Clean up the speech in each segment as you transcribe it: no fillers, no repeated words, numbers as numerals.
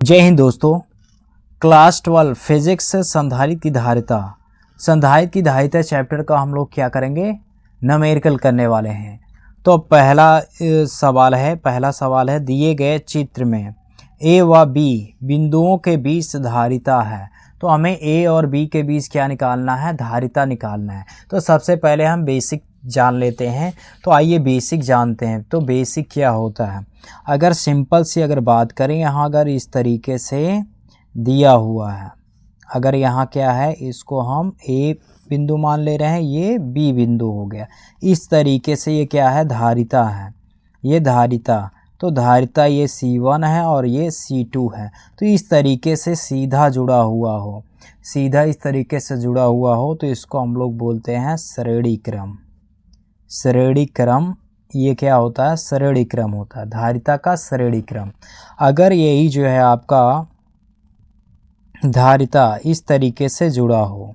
जय हिंद दोस्तों। Class 12 physics से संधारित्र की धारिता चैप्टर का हम लोग क्या करेंगे, न्यूमेरिकल करने वाले हैं। तो पहला सवाल है दिए गए चित्र में ए व बी बिंदुओं के बीच धारिता है। तो हमें ए और बी के बीच क्या निकालना है, धारिता निकालना है। तो सबसे पहले हम बेसिक जान लेते हैं। तो आइए बेसिक जानते हैं। तो बेसिक क्या होता है, अगर सिंपल सी अगर बात करें, यहाँ अगर इस तरीके से दिया हुआ है, अगर यहाँ क्या है, इसको हम ए बिंदु मान ले रहे हैं, ये बी बिंदु हो गया। इस तरीके से ये क्या है, धारिता है, ये धारिता। तो धारिता ये C1 है और ये C2 है। तो इस तरीके से सीधा जुड़ा हुआ हो, सीधा इस तरीके से जुड़ा हुआ हो, तो इसको हम लोग बोलते हैं श्रेणी क्रम। श्रेणी क्रम ये क्या होता है, श्रेणी क्रम होता है, धारिता का श्रेणी क्रम। अगर यही जो है आपका धारिता इस तरीके से जुड़ा हो,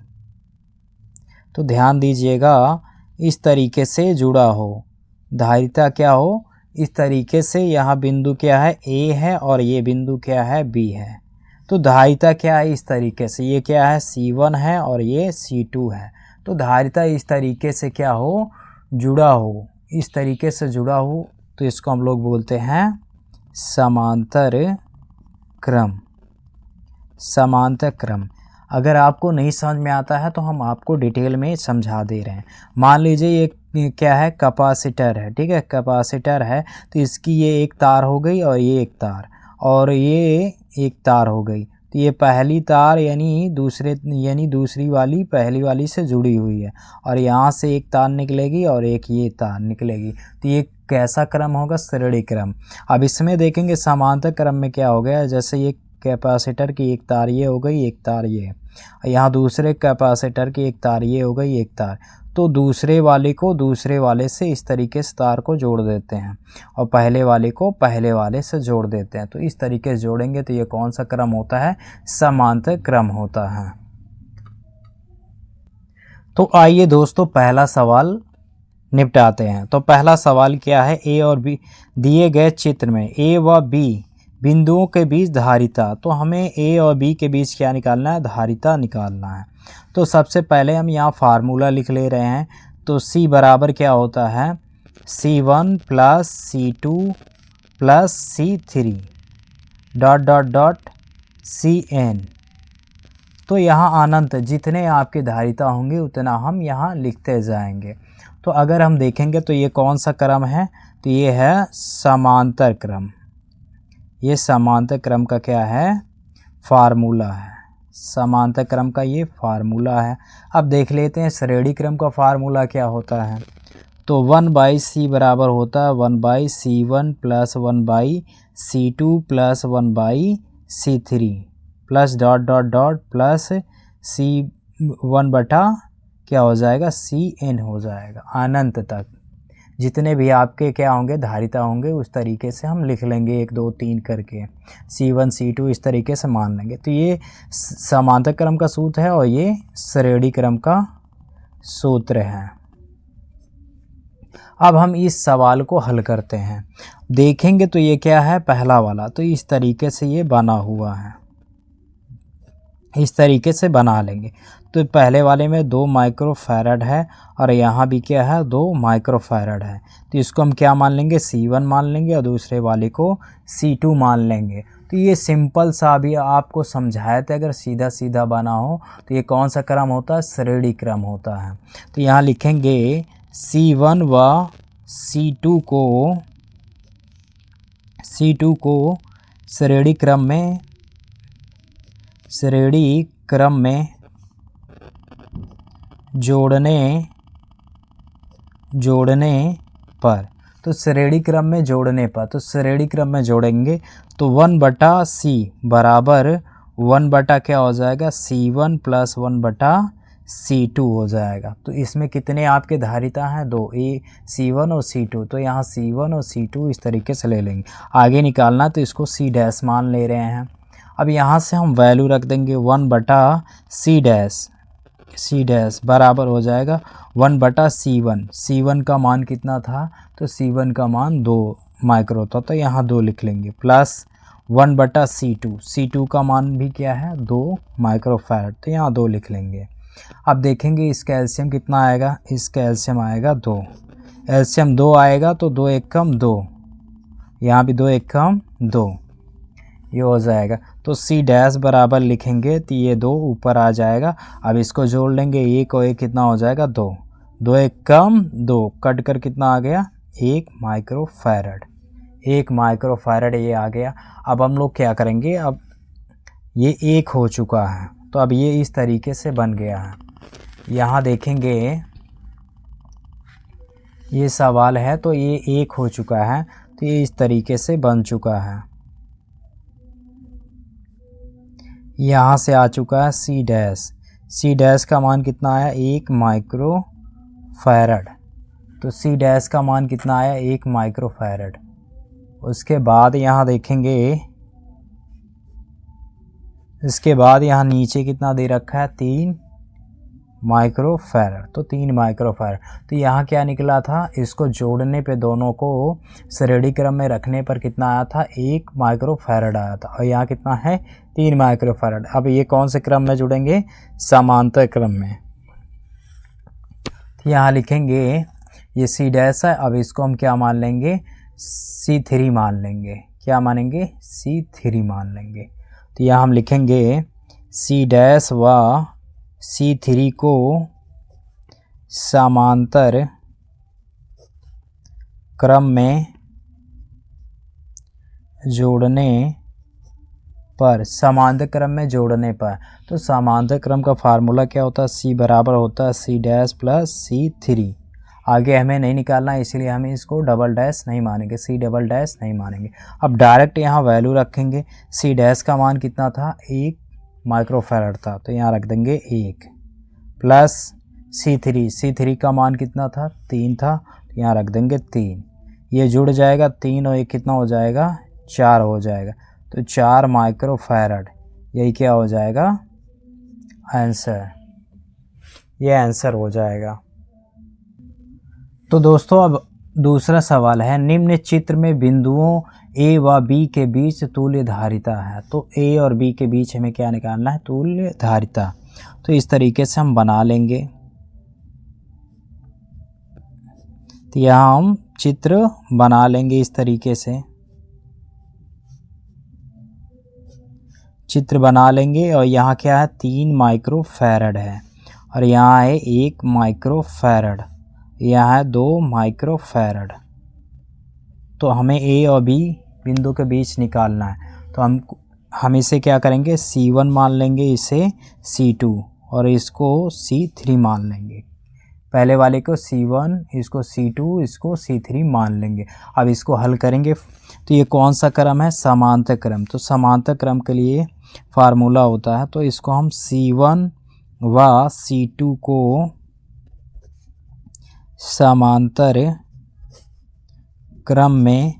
तो ध्यान दीजिएगा, इस तरीके से जुड़ा हो, धारिता क्या हो, इस तरीके से। यहाँ बिंदु क्या है, ए है, और ये बिंदु क्या है, बी है। तो धारिता क्या है, इस तरीके से, ये क्या है, C1 है और ये C2 है। तो धारिता इस तरीके से क्या हो, जुड़ा हो, इस तरीके से जुड़ा हो, तो इसको हम लोग बोलते हैं समांतर क्रम। समांतर क्रम। अगर आपको नहीं समझ में आता है तो हम आपको डिटेल में समझा दे रहे हैं। मान लीजिए ये क्या है, कैपेसिटर है, ठीक है, कैपेसिटर है। तो इसकी ये एक तार हो गई और ये एक तार, और ये एक तार हो गई। तो ये पहली तार यानी दूसरी वाली पहली वाली से जुड़ी हुई है, और यहाँ से एक तार निकलेगी और एक ये तार निकलेगी। तो ये कैसा क्रम होगा, श्रेणी क्रम। अब इसमें देखेंगे समांतर क्रम में क्या हो गया, जैसे ये कैपेसिटर की एक तार ये हो गई, एक तार ये, यहाँ दूसरे कैपेसिटर की एक तार ये हो गई, एक तार। तो दूसरे वाले को दूसरे वाले से इस तरीके से तार को जोड़ देते हैं, और पहले वाले को पहले वाले से जोड़ देते हैं। तो इस तरीके से जोड़ेंगे तो ये कौन सा क्रम होता है, समांतर क्रम होता है। तो आइए दोस्तों पहला सवाल निपटाते हैं। तो पहला सवाल क्या है, ए और बी दिए गए चित्र में ए व बी बिंदुओं के बीच धारिता। तो हमें ए और बी के बीच क्या निकालना है, धारिता निकालना है। तो सबसे पहले हम यहाँ फार्मूला लिख ले रहे हैं। तो C बराबर क्या होता है, C1 plus C2 plus C3 dot dot dot Cn। तो यहाँ अनंत जितने आपके धारिता होंगे उतना हम यहाँ लिखते जाएंगे। तो अगर हम देखेंगे तो ये कौन सा क्रम है, तो ये है समांतर क्रम। ये समांतर क्रम का क्या है, फार्मूला है। समांतर क्रम का ये फार्मूला है। अब देख लेते हैं श्रेणी क्रम का फार्मूला क्या होता है। तो 1/c बराबर होता है 1/c1 plus 1/c2 plus 1/c3 plus dot dot dot plus C1 बटा क्या हो जाएगा, Cn हो जाएगा, अनंत तक जितने भी आपके क्या होंगे, धारिता होंगे, उस तरीके से हम लिख लेंगे 1 2 3 करके, C1 C2 इस तरीके से मान लेंगे। तो ये समांतर क्रम का सूत्र है और ये श्रेणी क्रम का सूत्र है। अब हम इस सवाल को हल करते हैं। देखेंगे तो ये क्या है, पहला वाला, तो इस तरीके से ये बना हुआ है, इस तरीके से बना लेंगे। तो पहले वाले में 2 माइक्रोफैरड है, और यहाँ भी क्या है, 2 माइक्रोफैरड है। तो इसको हम क्या मान लेंगे, C1 मान लेंगे, और दूसरे वाले को C2 मान लेंगे। तो ये सिंपल सा भी आपको समझाया था, अगर सीधा सीधा बना हो तो ये कौन सा क्रम होता है, श्रेणी क्रम होता है। तो यहाँ लिखेंगे C1 व C2 को श्रेणी क्रम में जोड़ने पर, तो श्रेणी क्रम में जोड़ने पर, तो श्रेणी क्रम में जोड़ेंगे तो 1/c बराबर 1 बटा क्या हो जाएगा, C1 प्लस 1/c2 हो जाएगा। तो इसमें कितने आपके धारिता हैं, 2, C1 और C2। तो यहाँ C1 और C2 इस तरीके से ले लेंगे। आगे निकालना तो इसको C डैश मान ले रहे हैं। अब यहाँ से हम वैल्यू रख देंगे 1/c डैश बराबर हो जाएगा 1/c1। C1 का मान कितना था, तो C1 का मान 2 माइक्रो था, तो यहाँ 2 लिख लेंगे, प्लस 1/C2, C2 का मान भी क्या है 2 माइक्रोफैरड, तो यहाँ 2 लिख लेंगे। अब देखेंगे इसका एलसीएम कितना आएगा, इसका एलसीएम आएगा 2, एलसीएम 2 आएगा तो 2 एकम 2, यहाँ भी 2 एकम 2, ये हो जाएगा। तो C डैश बराबर लिखेंगे तो ये 2 ऊपर आ जाएगा। अब इसको जोड़ लेंगे, 1 और 1 कितना हो जाएगा 2, 2 एकम 2, कट कर कितना आ गया 1 माइक्रोफैरड, 1 माइक्रोफैरड ये आ गया। अब हम लोग क्या करेंगे, अब ये 1 हो चुका है तो अब ये इस तरीके से बन गया है। यहाँ देखेंगे ये सवाल है तो ये 1 हो चुका है, तो ये इस तरीके से बन चुका है। यहाँ से आ चुका है C डैश, C डैश का मान कितना आया 1 माइक्रोफैरड, तो C डैश का मान कितना आया 1 माइक्रोफैरड। उसके बाद यहाँ देखेंगे, इसके बाद यहाँ नीचे कितना दे रखा है 3 माइक्रोफैरड, तो 3 माइक्रोफैरड। तो यहाँ क्या निकला था, इसको जोड़ने पे दोनों को श्रेणी क्रम में रखने पर कितना आया था 1 माइक्रोफैरड आया था, और यहाँ कितना है 3 माइक्रोफैरड। अब ये कौन से क्रम में जुड़ेंगे, समांतर क्रम में। तो यहाँ लिखेंगे ये C डैश है, अब इसको हम क्या मान लेंगे C3 मान लेंगे, क्या मानेंगे C3 मान लेंगे। तो यहाँ हम लिखेंगे C डैश व C3 को समांतर क्रम में जोड़ने पर, समांतर क्रम में जोड़ने पर, तो समांतर क्रम का फार्मूला क्या होता है, C बराबर होता है C डैश प्लस C3। आगे हमें नहीं निकालना है इसलिए हम इसको डबल डैश नहीं मानेंगे, C डबल डैश नहीं मानेंगे। अब डायरेक्ट यहाँ वैल्यू रखेंगे, C डैश का मान कितना था 1 माइक्रोफैरड था, तो यहाँ रख देंगे 1 प्लस C3 का मान कितना था 3 था, तो यहाँ रख देंगे 3, ये जुड़ जाएगा 3 और 1 कितना हो जाएगा 4 हो जाएगा, तो 4 माइक्रोफैरड, यही क्या हो जाएगा आंसर, ये आंसर हो जाएगा। तो दोस्तों अब दूसरा सवाल है, निम्न चित्र में बिंदुओं A व B के बीच तुल्य धारिता है, तो A और B के बीच हमें क्या निकालना है तुल्य धारिता। तो इस तरीके से हम बना लेंगे, तो यहाँ हम चित्र बना लेंगे इस तरीके से, चित्र बना लेंगे। और यहाँ क्या है 3 माइक्रोफैरड है, और यहाँ है 1 माइक्रोफैरड, यहाँ है 2 माइक्रोफैरड। तो हमें A और B बिंदु के बीच निकालना है, तो हम इसे क्या करेंगे C1 मान लेंगे, इसे C2 और इसको C3 मान लेंगे। पहले वाले को C1, इसको C2, इसको C3 मान लेंगे। अब इसको हल करेंगे, तो ये कौन सा क्रम है समांतर क्रम, तो समांतर क्रम के लिए फार्मूला होता है, तो इसको हम C1 व C2 को समांतर क्रम में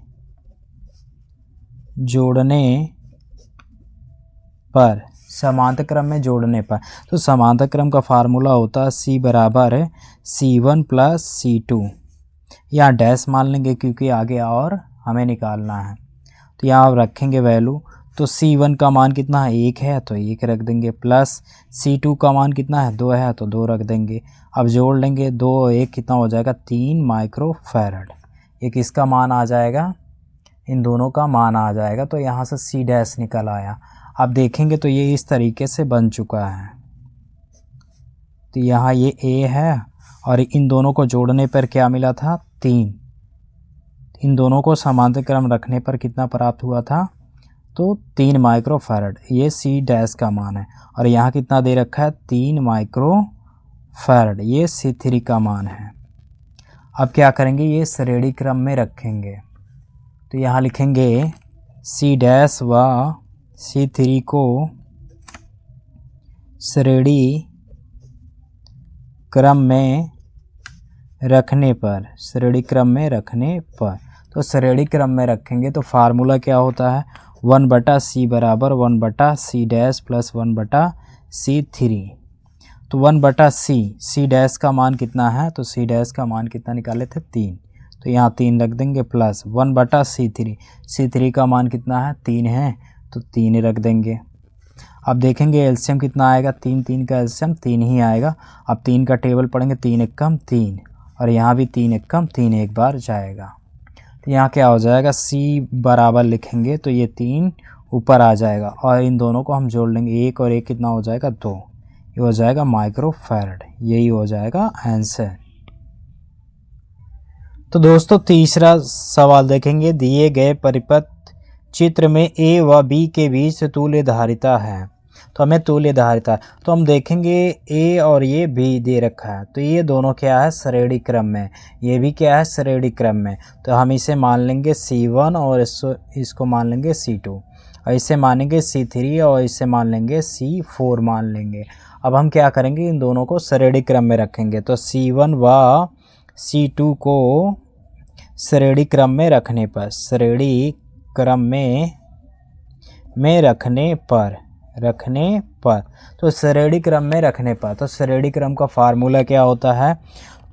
जोड़ने पर, समांतर क्रम में जोड़ने पर, तो समांतर क्रम का फार्मूला होता है C बराबर है C1 प्लस C2, यहाँ डैश मान लेंगे क्योंकि आगे और हमें निकालना है। तो यहाँ रखेंगे वैल्यू, तो C1 का मान कितना है 1 है, तो 1 रख देंगे, प्लस C2 का मान कितना है 2 है, तो 2 रख देंगे। अब जोड़ लेंगे 2 और 1 कितना हो जाएगा 3 माइक्रोफैरड, ये किसका मान आ जाएगा, इन दोनों का मान आ जाएगा। तो यहाँ से C डैश निकल आया। अब देखेंगे तो ये इस तरीके से बन चुका है, तो यहाँ ये A है और इन दोनों को जोड़ने पर क्या मिला था 3, इन दोनों को समांतर क्रम रखने पर कितना प्राप्त हुआ था, तो 3 माइक्रोफैरड, ये C डैश का मान है। और यहाँ कितना दे रखा है 3 माइक्रोफैरड, ये C3 का मान है। अब क्या करेंगे, ये श्रेणी क्रम में रखेंगे, तो यहाँ लिखेंगे C डैश व C3 को श्रेणी क्रम में रखने पर, श्रेणी क्रम में रखने पर, तो श्रेणी क्रम में रखेंगे तो फार्मूला क्या होता है 1/C बराबर 1/C डैश प्लस 1/C3। तो 1/C, C डैश का मान कितना है, तो C डैश का मान कितना निकाले थे 3, तो यहाँ 3 रख देंगे प्लस 1/C3। C3 का मान कितना है 3 है, तो 3 रख देंगे। अब देखेंगे एलसीएम कितना आएगा, 3 का एलसीएम 3 ही आएगा। अब 3 का टेबल पढ़ेंगे, 3 एकम 3 और यहाँ भी 3 एकम 3 एक बार जाएगा। तो यहाँ क्या हो जाएगा, C बराबर लिखेंगे तो ये 3 ऊपर आ जाएगा और इन दोनों को हम जोड़ लेंगे, 1 और 1 कितना हो जाएगा 2, ये हो जाएगा माइक्रोफैरड। यही हो जाएगा आंसर। तो दोस्तों तीसरा सवाल देखेंगे, दिए गए परिपथ चित्र में A व B के बीच तुल्य धारिता है। तो हमें तुल्य धारिता, तो हम देखेंगे A और ये B दे रखा है, तो ये दोनों क्या है श्रेणी क्रम में, ये भी क्या है श्रेणी क्रम में। तो हम इसे मान लेंगे C1 और इसको मान लेंगे C2 और इसे मानेंगे C3 और इसे मान लेंगे C4 मान लेंगे। अब हम क्या करेंगे, इन दोनों को श्रेणी क्रम में रखेंगे। तो C1 व C2 को श्रेणी क्रम में रखने पर, श्रेणी क्रम में रखने पर तो श्रेणी क्रम में रखने पर, तो श्रेणी क्रम का फार्मूला क्या होता है,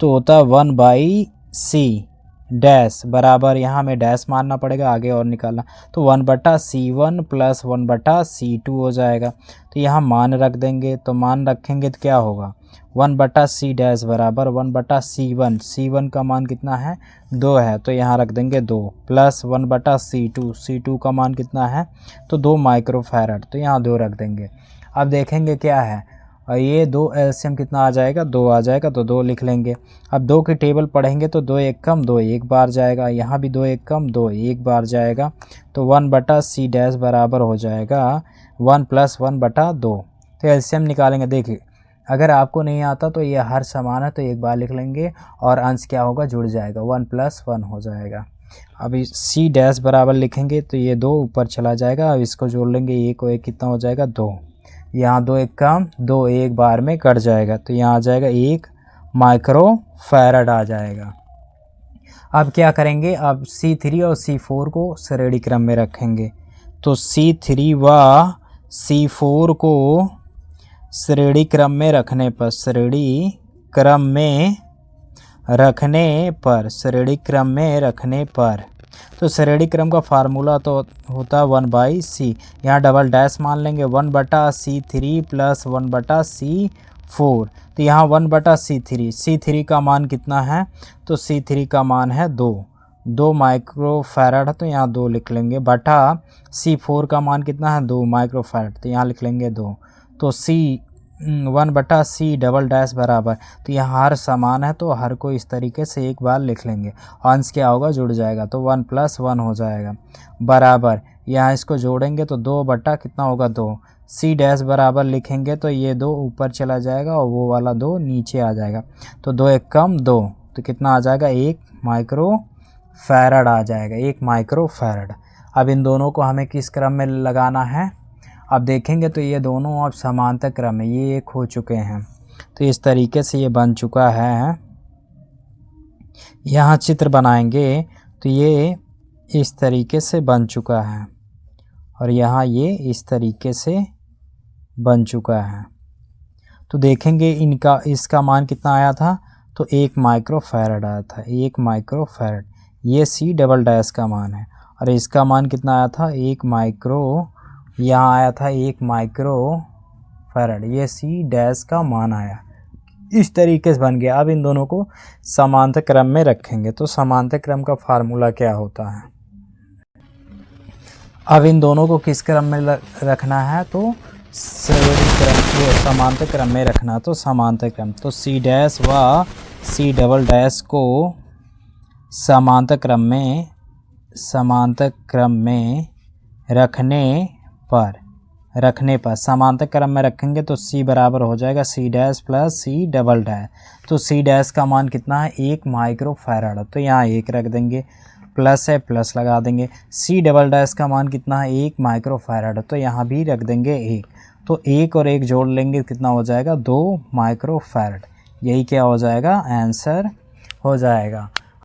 तो होता है 1/C डैश बराबर, यहाँ हमें डैश मानना पड़ेगा आगे और निकालना, तो 1/C1 प्लस 1/C2 हो जाएगा। तो यहाँ मान रख देंगे, तो मान रखेंगे तो क्या होगा 1/C डैश बराबर 1/C1, C1 का मान कितना है 2 है, तो यहाँ रख देंगे 2 प्लस 1/C2, C2 का मान कितना है तो 2 माइक्रोफैरड, तो यहाँ 2 रख देंगे। अब देखेंगे क्या है, और ये 2 एलसीएम कितना आ जाएगा 2 आ जाएगा, तो 2 लिख लेंगे। अब 2 की टेबल पढ़ेंगे तो 2 एकम 2 एक बार जाएगा, यहाँ भी 2 एकम 2 एक बार जाएगा, तो 1/C डैश बराबर हो जाएगा 1 + 1/2। तो एलसीएम निकालेंगे। देखिए अगर आपको नहीं आता तो ये हर समान है, तो एक बार लिख लेंगे और अंश क्या होगा जुड़ जाएगा, 1 + 1 हो जाएगा। अब C डैश बराबर लिखेंगे तो ये 2 ऊपर चला जाएगा, अब इसको जोड़ लेंगे, 1 और 1 कितना हो जाएगा 2, यहाँ 2 एकम 2 एक बार में कट जाएगा, तो यहाँ आ जाएगा 1 माइक्रोफैरड आ जाएगा। अब क्या करेंगे, अब C3 और C4 को श्रेणी क्रम में रखेंगे, तो C3 व C4 को श्रेणी क्रम में रखने पर, श्रेणी क्रम में रखने पर तो श्रेणी क्रम का फार्मूला तो होता है 1/C, यहाँ डबल डैश मान लेंगे 1/C3 प्लस 1/C4, तो यहाँ 1/C3, C3 का मान कितना है तो C3 का मान है 2 माइक्रोफैरड है, तो यहाँ 2 लिख लेंगे, बटा C4 का मान कितना है 2 माइक्रोफैरड, तो यहाँ लिख लेंगे 2, तो 1/C डबल डैश बराबर, तो यहाँ हर समान है तो हर को इस तरीके से एक बार लिख लेंगे, अंश क्या होगा जुड़ जाएगा, तो 1 + 1 हो जाएगा बराबर, यहाँ इसको जोड़ेंगे तो 2 बटा कितना होगा 2, C डैश बराबर लिखेंगे तो ये 2 ऊपर चला जाएगा और वो वाला 2 नीचे आ जाएगा, तो 2 एकम 2, तो कितना आ जाएगा 1 माइक्रोफैरड आ जाएगा, 1 माइक्रोफैरड। अब इन दोनों को हमें किस क्रम में लगाना है, अब देखेंगे तो ये दोनों अब समांतर क्रम में, ये एक हो चुके हैं, तो इस तरीके से ये बन चुका है। यहाँ चित्र बनाएंगे तो ये इस तरीके से बन चुका है और यहाँ ये इस तरीके से बन चुका है। तो देखेंगे इसका मान कितना आया था, तो 1 माइक्रोफैरड आया था, 1 माइक्रोफैरड, ये C डबल डैश का मान है, और इसका मान कितना आया था 1 माइक्रो, यहाँ आया था 1 माइक्रोफैरड, ये C डैश का मान आया, इस तरीके से बन गया। अब इन दोनों को समांतर क्रम में रखेंगे, तो समांतर क्रम का फार्मूला क्या होता है, अब इन दोनों को किस क्रम में रखना है, तो श्रेणी क्रम को समांतर क्रम में रखना, तो समांतर क्रम, तो C डैश व C डबल डैश को समांतर क्रम में रखने पर समांतर क्रम में रखेंगे तो C बराबर हो जाएगा C dash plus C double dash, तो C डैश का मान कितना है 1 माइक्रोफैरड, तो यहाँ 1 रख देंगे, प्लस है प्लस लगा देंगे, C डबल डैश का मान कितना है 1 माइक्रोफैरड, तो यहाँ भी रख देंगे 1, तो 1 और 1 जोड़ लेंगे कितना हो जाएगा 2 माइक्रोफैरड, यही क्या हो जाएगा आंसर हो जाएगा।